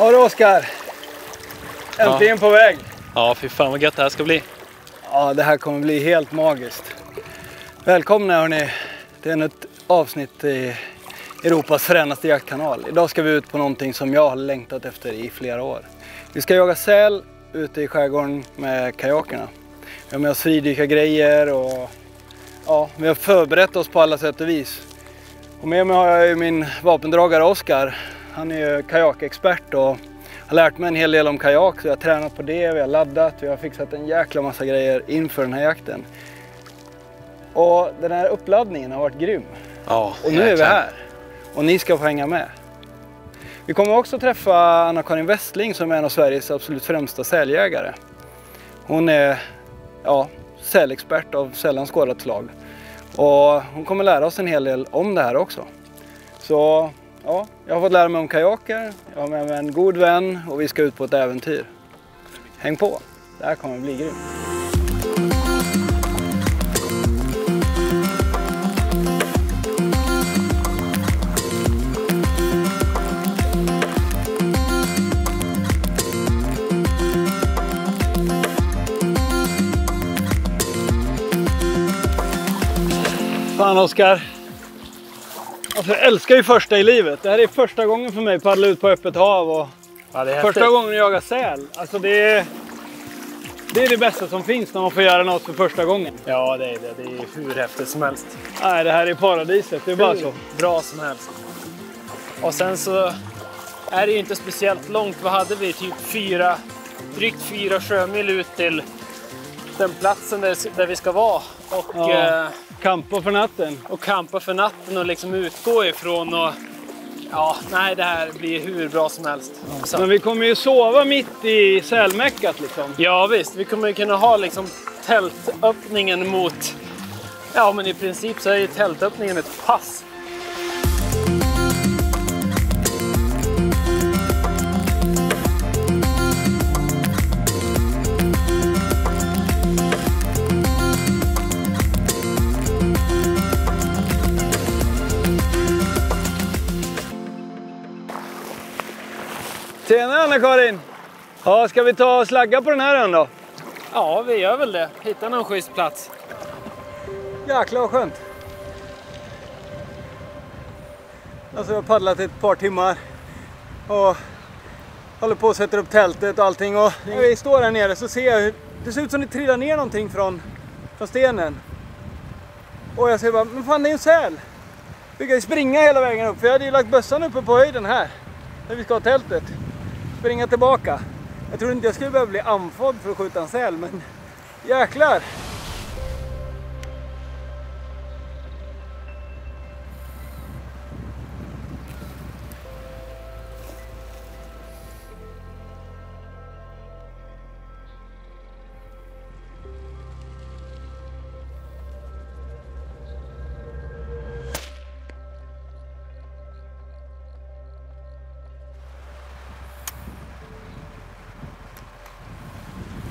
Ja du Oskar, äntligen på väg. Ja, fy fan vad gött det här ska bli. Ja, det här kommer bli helt magiskt. Välkomna hörni till ett avsnitt i Europas fränaste jaktkanal. Idag ska vi ut på någonting som jag har längtat efter i flera år. Vi ska jaga säl ute i skärgården med kajakerna. Vi har med oss fridykargrejer och ja, vi har förberett oss på alla sätt och vis. Och med mig har jag ju min vapendragare Oskar. Han är ju kajakexpert och har lärt mig en hel del om kajak. Så jag har tränat på det, vi har laddat, vi har fixat en jäkla massa grejer inför den här jakten. Och den här uppladdningen har varit grym. Ja, och nu är vi här. Och ni ska få hänga med. Vi kommer också träffa Anna-Karin Westling som är en av Sveriges absolut främsta säljägare. Hon är sälexpert av sällan skådat slag. Och hon kommer lära oss en hel del om det här också. Så ja, jag har fått lära mig om kajaker, jag har med mig en god vän och vi ska ut på ett äventyr. Häng på, det här kommer bli grymt. Fan Oskar, alltså jag älskar ju första i livet. Det här är första gången för mig att paddla ut på öppet hav och första gången jag jagar säl. Alltså det är det bästa som finns när man får göra något för första gången. Ja, det är det. Det är hur häftigt som helst. Nej, det här är paradiset. Det är bara så. Bra som helst. Och sen så är det ju inte speciellt långt. Vad hade vi? Typ drygt 4 sjömil ut till den platsen där vi ska vara. Och campa för natten. Och campa för natten och liksom utgå ifrån och det här blir hur bra som helst. Ja. Men vi kommer ju sova mitt i sälmäckat liksom. Ja visst, vi kommer ju kunna ha liksom tältöppningen mot, men i princip så är ju tältöppningen ett pass. Tjena Anna-Karin! Ja, ska vi ta och slagga på den här ön då? Ja, vi gör väl det. Hitta någon schysst plats. Jäklar vad skönt. Alltså jag har paddlat ett par timmar och håller på att sätta upp tältet och allting. Och när vi står här nere så ser jag hur det ser ut som det trillar ner någonting från stenen. Och jag säger bara, men fan det är en säl! Vi kan ju springa hela vägen upp, för jag hade ju lagt bössan uppe på höjden här. Där vi ska ha tältet. Springa tillbaka. Jag trodde inte jag skulle behöva bli andfådd för att skjuta en säl, men jäklar!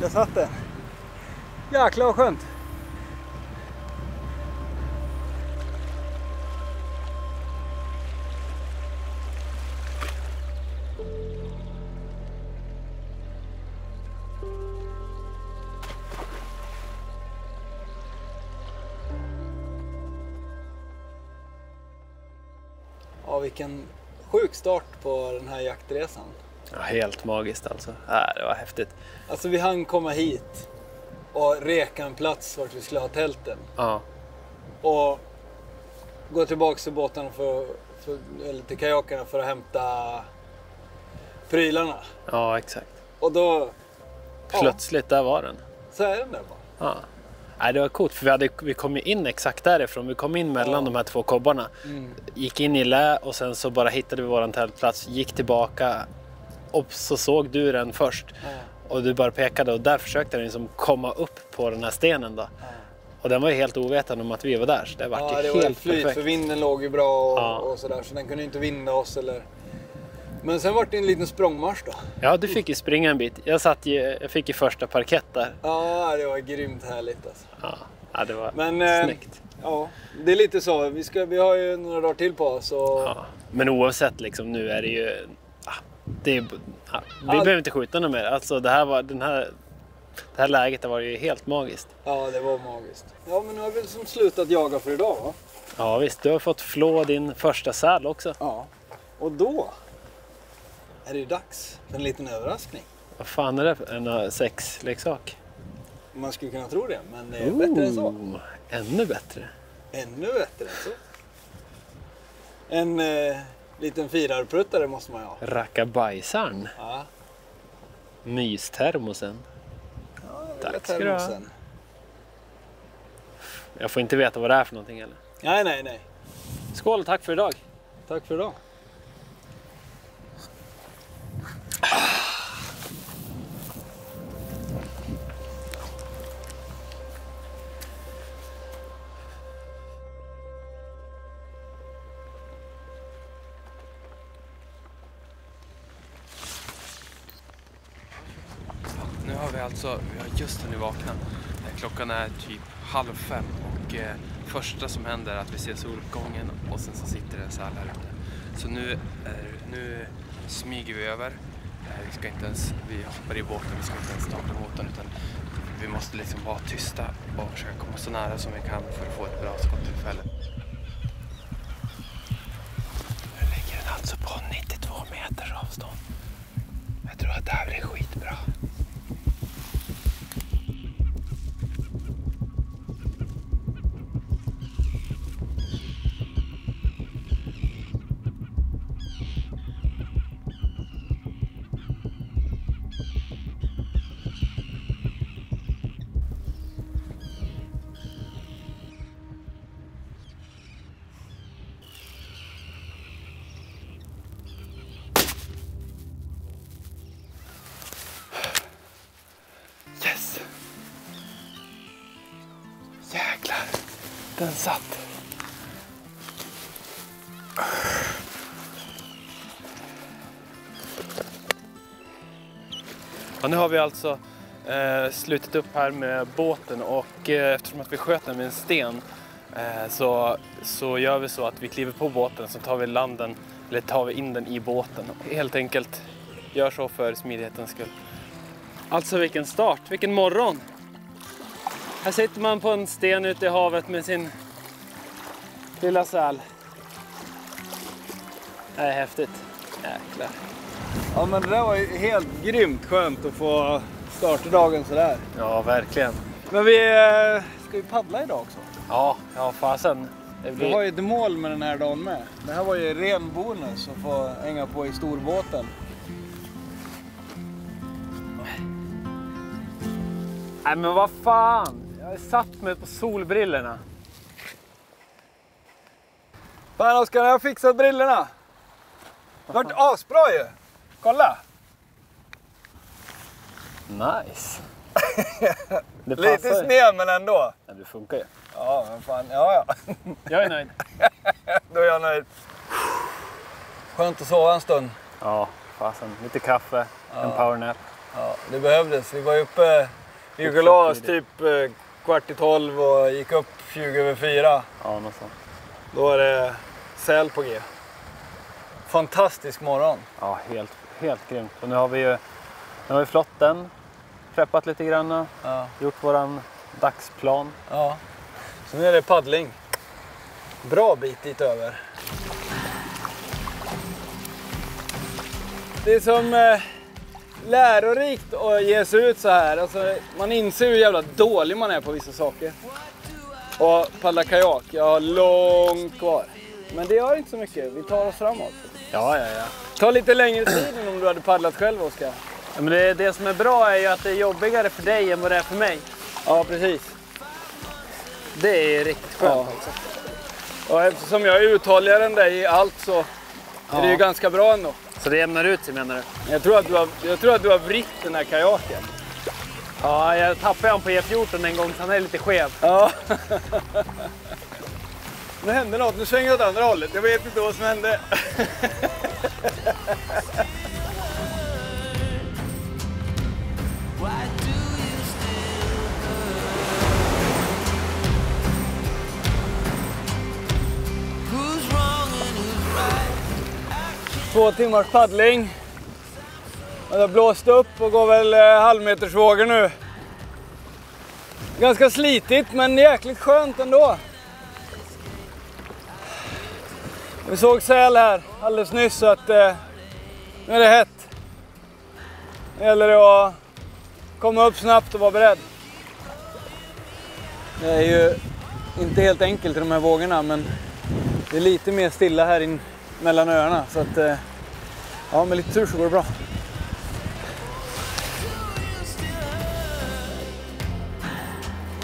Jag satt den. Jäklar vad skönt. Ja, vilken sjuk start på den här jaktresan. Ja, helt magiskt alltså. Det var häftigt. Alltså vi hann komma hit och reka en plats vart vi skulle ha tälten. Ja. Och gå tillbaka till båten eller till kajakerna för att hämta prylarna. Ja, exakt. Och då... Plötsligt, där var den. Så är den där bara. Ja. Nej, det var coolt för vi kom in exakt därifrån. Vi kom in mellan de här 2 kobbarna. Gick in i lä och sen så bara hittade vi våran tältplats. Gick tillbaka och så såg du den först. Och du bara pekade och där försökte den liksom komma upp på den här stenen då. Och den var ju helt ovetande om att vi var där. Så det var ju helt flyt, perfekt. För vinden låg ju bra och sådär. Så den kunde inte vinda oss eller... Men sen var det en liten språngmarsch då. Ja, du fick ju springa en bit. Jag fick ju första parkett där. Ja, det var grymt härligt alltså. Ja, det var snyggt. Ja, det är lite så. Vi har ju några dagar till på oss. Och... Ja. Men oavsett liksom, nu är det ju... Vi behöver inte skjuta något mer. Alltså det här läget var ju helt magiskt. Ja, det var magiskt. Ja, men nu har vi liksom slutat jaga för idag, va? Ja visst, du har fått flå din första säl också. Ja, och då är det ju dags för en liten överraskning. Vad fan är det för en sexleksak? Man skulle kunna tro det, men det är bättre än så. Ännu bättre. Ännu bättre än så. En liten firarpruttare måste man ha. Rackabajsarn. Ja. Mystermosen. Ja, tack ska du ha. Jag får inte veta vad det är för någonting eller? Nej. Skål och tack för idag. Tack för idag. Nu har vi har just hunnit vakna. Klockan är typ 4:30 och första som händer är att vi ser soluppgången och sen så sitter det så här ute. Så nu smyger vi över. Vi hoppar i båten, vi ska inte ens starta båten utan vi måste liksom vara tysta och försöka komma så nära som vi kan för att få ett bra skottillfälle. Nu ligger den alltså på 92 meters avstånd. Jag tror att det här blir skitbra. Yes! Jäklar, den satt. Ja, nu har vi alltså slutit upp här med båten och eftersom att vi sköt den med en sten så gör vi så att vi kliver på båten så tar vi landen eller tar vi in den i båten. Helt enkelt gör så för smidighetens skull. Alltså vilken start, vilken morgon. Här sitter man på en sten ute i havet med sin lilla säl. Det är häftigt. Jäklar. Ja, men det där var ju helt grymt skönt att få starta dagen sådär. Ja, verkligen. Men vi ska ju paddla idag också. Ja, fasen. Vi har ju ett mål med den här dagen med. Det här var ju ren bonus att få hänga på i storbåten. Nej men vad fan, jag har satt mig på solbrillorna. Fan Oskar, jag har fixat brillorna. Det har varit asbra ju. Kolla. Nice. Det lite sned men ändå. Ja, det funkar ju. Ja men fan, ja. Jag är nöjd. Då är jag nöjd. Skönt att sova en stund. Ja, fasen. Lite kaffe, en powernap. Ja, det behövdes. Vi var uppe i Jugolas typ 11:15 och gick upp 4:20. Ja, något sånt. Då är det säl på G. Fantastisk morgon. Ja, helt grymt. Och nu har vi flott den, preppat lite grann, gjort våran dagsplan. Ja, så nu är det paddling. Bra bit dit över. Det är som lärorikt att ge sig ut så här. Alltså, man inser hur jävla dålig man är på vissa saker. Och paddla kajak, jag har långt kvar. Men det gör inte så mycket, vi tar oss framåt. Ja. Ta lite längre tid än om du hade paddlat själv, Oskar. Ja, men det som är bra är ju att det är jobbigare för dig än vad det är för mig. Ja, precis. Det är riktigt skönt också. Och eftersom jag är uthålligare än dig i allt så är det ju ganska bra ändå. Så det jämnar ut sig menar du? Jag tror att du har vritt den här kajaken. Ja, jag tappade han på E14 en gång så han är lite skev. Ja. Nu hände något, nu svänger jag åt andra hållet. Jag vet inte vad som hände. Två timmars paddling. Det har blåst upp och går väl halvmetersvågor nu. Ganska slitigt men jäkligt skönt ändå. Vi såg säl här alldeles nyss så att nu är det hett. Det gäller att komma upp snabbt och vara beredd. Det är ju inte helt enkelt i de här vågorna men det är lite mer stilla här in mellan öarna så att ja, med lite tur så går det bra.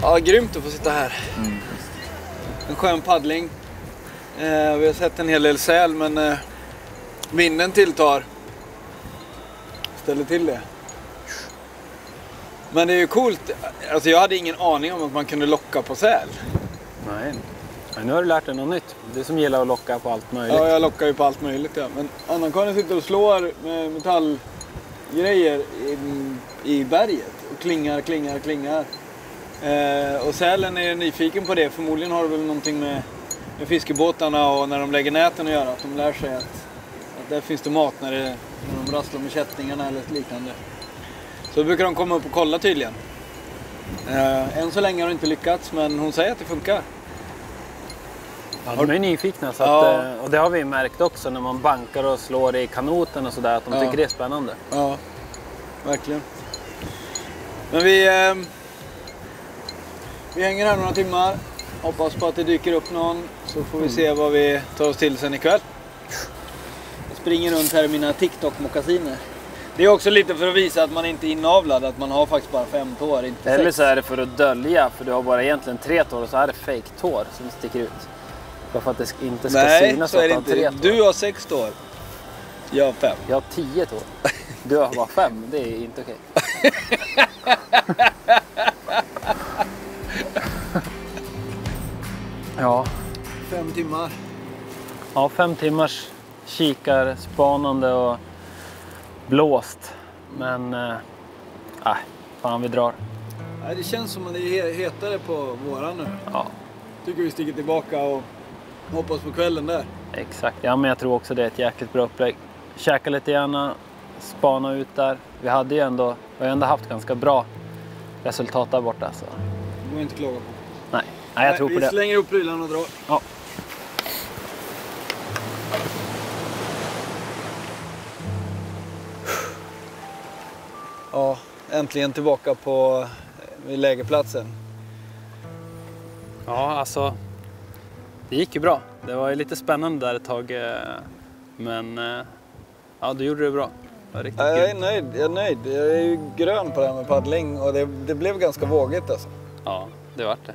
Ja, grymt att få sitta här. En skön paddling. Vi har sett en hel del säl men vinden tilltar. Ställer till det. Men det är ju coolt. Alltså jag hade ingen aning om att man kunde locka på säl. Nej. Men nu har du lärt dig något nytt. Du som gillar att locka på allt möjligt. Ja, jag lockar ju på allt möjligt. Ja. Men Anna-Karin sitter och slår med metallgrejer i berget. Och klingar. Och sälen är nyfiken på det. Förmodligen har det väl någonting med fiskebåtarna och när de lägger näten att göra. Att de lär sig att där finns det mat när de rasslar med kättningarna eller liknande. Så brukar de komma upp och kolla tydligen. Än så länge har det inte lyckats men hon säger att det funkar. Ja, de är nyfikna så att, och det har vi märkt också när man bankar och slår i kanoten och sådär att de tycker det är spännande. Ja, verkligen. Men vi hänger här några timmar. Hoppas på att det dyker upp någon så får vi se vad vi tar oss till sen ikväll. Jag springer runt här i mina TikTok-mockasiner. Det är också lite för att visa att man inte är inavlad, att man har faktiskt bara 5 tår, inte 6. Eller så är det för att dölja, för du har bara egentligen 3 tår och så är det fake tår som sticker ut. Bara för att det inte ska synas så är det att du har 3 tår. Du har 6 tår. Jag har 5. Jag har 10 tår. Du har bara 5, det är inte okej. Ja. 5 timmar. Ja, 5 timmars kikarspanande och blåst. Men, fan vi drar. Nej, det känns som att det är hetare på våran nu. Ja. Tycker vi sticker tillbaka och hoppas på kvällen där. Exakt, ja men jag tror också det är ett jäkligt bra upplägg. Käka lite gärna, spana ut där. Vi har ju ändå haft ganska bra resultat där borta. Så. Det går inte att klaga på. Nej, jag tror på det. Vi slänger upp prylarna och drar. Ja. Ja, äntligen tillbaka vid lägerplatsen. Ja, alltså det gick ju bra. Det var ju lite spännande där ett tag. Men ja, du gjorde det bra. Det var riktigt jag är nöjd. Jag är ju grön på det här med paddling och det blev ganska vågigt alltså. Ja, det var det.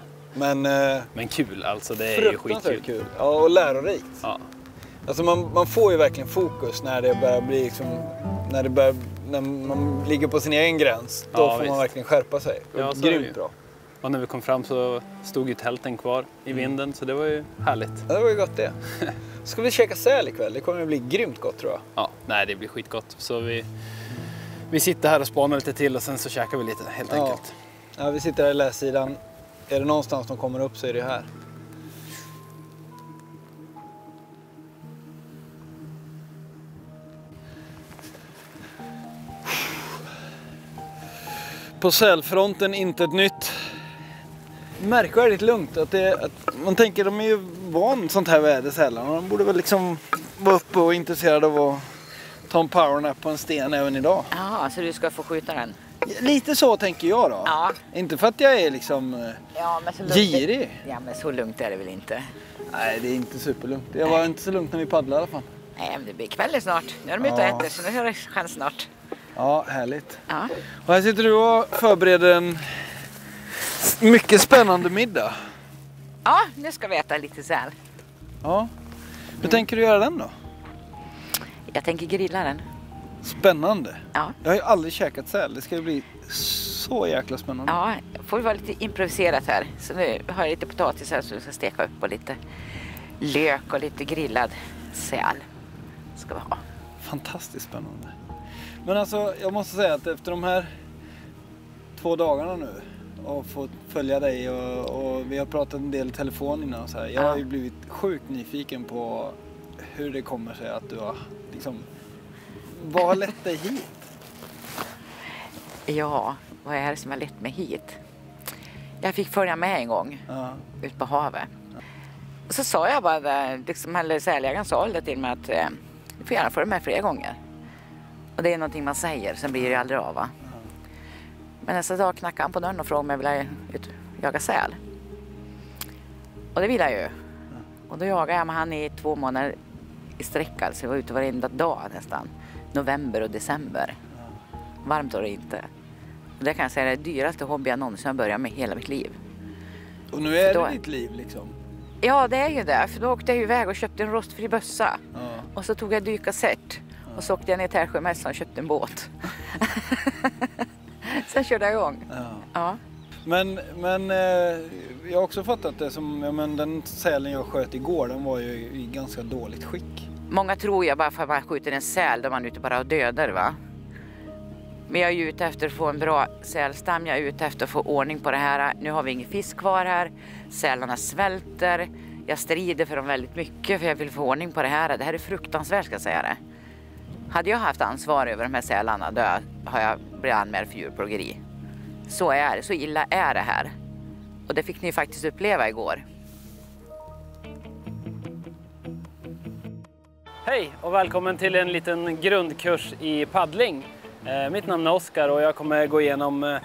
Men kul alltså, det är ju skitkul. Kul. Ja, och lärorikt. Ja. Alltså man får ju verkligen fokus när det börjar bli liksom, när man ligger på sin egen gräns. Då får man verkligen skärpa sig. Ja, grymt bra. Och när vi kom fram så stod ju tälten kvar i vinden, så det var ju härligt. Ja, det var ju gott det. Ska vi käka säl ikväll? Det kommer att bli grymt gott tror jag. Ja, nej det blir skitgott. Så vi sitter här och spanar lite till och sen så käkar vi lite helt enkelt. Ja, vi sitter här i lässidan. Är det någonstans de kommer upp så är det här. På sälfronten inte ett nytt. Märkvärdigt lugnt. Att man tänker de är ju van sånt här väder sällan. De borde väl liksom vara uppe och intresserade av att ta en powernap på en sten även idag. Ja, så du ska få skjuta den? Lite så tänker jag då. Ja. Inte för att jag är liksom girig. Ja, men så lugnt är det väl inte? Nej, det är inte superlugnt. Det var inte så lugnt när vi paddlade i alla fall. Nej, men det blir kväll snart. Nu är de ute och äter, så nu är det chans snart. Ja, härligt. Ja. Och här sitter du och förbereder en mycket spännande middag. Ja, nu ska vi äta lite säl. Ja. Hur tänker du göra den då? Jag tänker grilla den. Spännande. Ja. Jag har ju aldrig käkat säl. Det ska ju bli så jäkla spännande. Ja, får vi vara lite improviserat här. Så nu har jag lite potatis här så vi ska steka upp och lite lök och lite grillad säl. Ska vi ha. Fantastiskt spännande. Men alltså, jag måste säga att efter de här 2 dagarna nu och fått följa dig och vi har pratat en del i telefon innan och så här. Jag har ju blivit sjukt nyfiken på hur det kommer sig att du har liksom, vad har lett dig hit? Ja, vad är det som har lett mig hit? Jag fick följa med en gång ut på havet. Och så sa jag bara, liksom, eller säljaren sa det till mig att du får gärna följa med fler gånger. Och det är någonting man säger, sen blir det aldrig av, va? Men nästa dag knackade han på dörren och frågade om jag ville ut och jaga säl. Och det ville jag ju. Och då jagade jag med han i 2 månader i sträck, alltså. Jag var ute varenda dag nästan. November och december. Varmt var det inte. Och det kan jag säga är det dyraste hobby jag någonsin har börjat med hela mitt liv. Och nu är det ditt liv liksom? Ja, det är ju det. För då åkte jag iväg och köpte en rostfri bössa. Ja. Och så tog jag dykkassett. Och så åkte jag ner till Tärsjömässan och köpte en båt. Sen körde jag igång. Ja. Men jag har också fattat det som, ja, men den sälen jag sköt igår, den var ju i ganska dåligt skick. Många tror jag bara för att man skjuter en säl där man är ute bara och dödar, va? Men jag är ute efter att få en bra sälstam, jag är ute efter att få ordning på det här. Nu har vi ingen fisk kvar här, sälarna svälter. Jag strider för dem väldigt mycket för jag vill få ordning på det här. Det här är fruktansvärt, ska jag säga det. Hade jag haft ansvar över de här sälarna, då har jag blivit anmäld för djurplågeri. Så är det, så illa är det här. Och det fick ni faktiskt uppleva igår. Hej och välkommen till en liten grundkurs i paddling. Mitt namn är Oskar och jag kommer gå igenom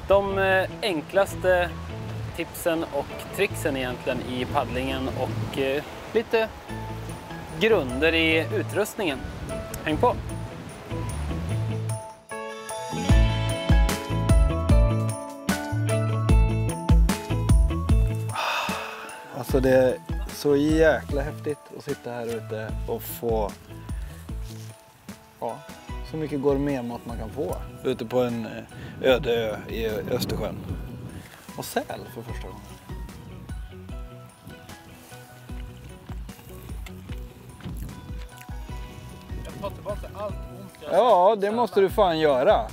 de enklaste tipsen och tricksen egentligen i paddlingen och lite grunder i utrustningen. Häng på! Alltså det är så jäkla häftigt att sitta här ute och få så mycket gourmetmat man kan få ute på en öde ö i Östersjön. Och säl för första gången. Jag tar tillbaka allt ont jag Ja, det måste du fan göra.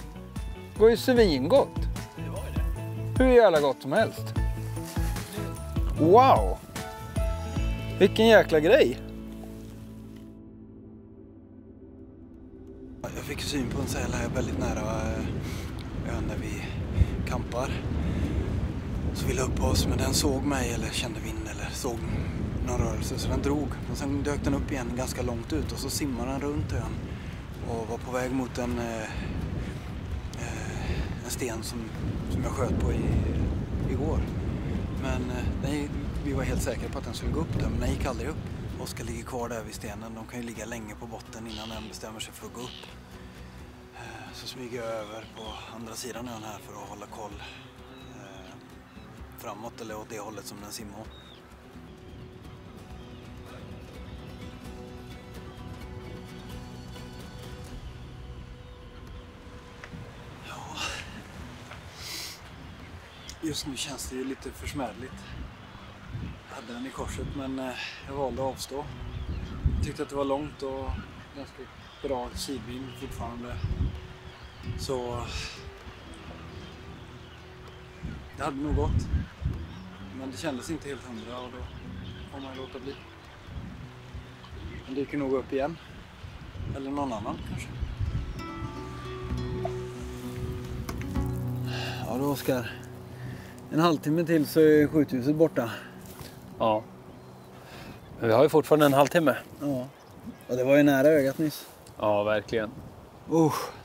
Det går ju svingott. Det var ju det. Hur jävla gott som helst. Wow! Vilken jäkla grej! Jag fick syn på en säl här väldigt nära ön där vi campar. Så vi la upp oss, men den såg mig eller kände vind eller såg någon rörelse så den drog. Och sen dök den upp igen ganska långt ut och så simmade den runt ön och var på väg mot en sten som jag sköt på igår. Men vi var helt säkra på att den skulle gå upp där, men den gick aldrig upp. Oskar ligger kvar där vid stenen. De kan ju ligga länge på botten innan den bestämmer sig för att gå upp. Så smyger jag över på andra sidan ön här för att hålla koll framåt eller åt det hållet som den simmar. Ja. Just nu känns det ju lite försmädligt. Jag hade den i korset men jag valde att avstå. Jag tyckte att det var långt och ganska bra sidvind fortfarande. Så det hade nog gått. Men det kändes inte helt 100 och då får man låta bli. Den dyker nog upp igen. Eller någon annan kanske. Ja då Oskar. En halvtimme till så är skjuthuset borta. Ja. Men vi har ju fortfarande en halvtimme. Ja. Och det var ju nära ögat nyss. Ja, verkligen.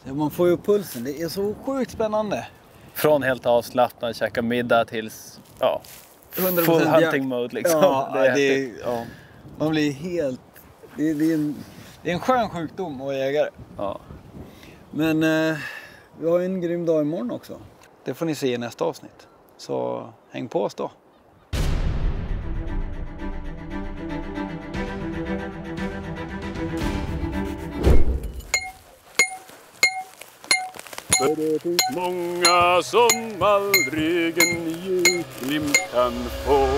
Man får ju upp pulsen. Det är så sjukt spännande. Från helt avslappnad, käka middag tills 100% full hunting mode liksom. Ja, det är man blir helt... Det är en skön sjukdom att vara jägare. Ja. Men vi har en grym dag imorgon också. Det får ni se i nästa avsnitt. Så häng på oss då. För det finns många som aldrig en julglimt kan få.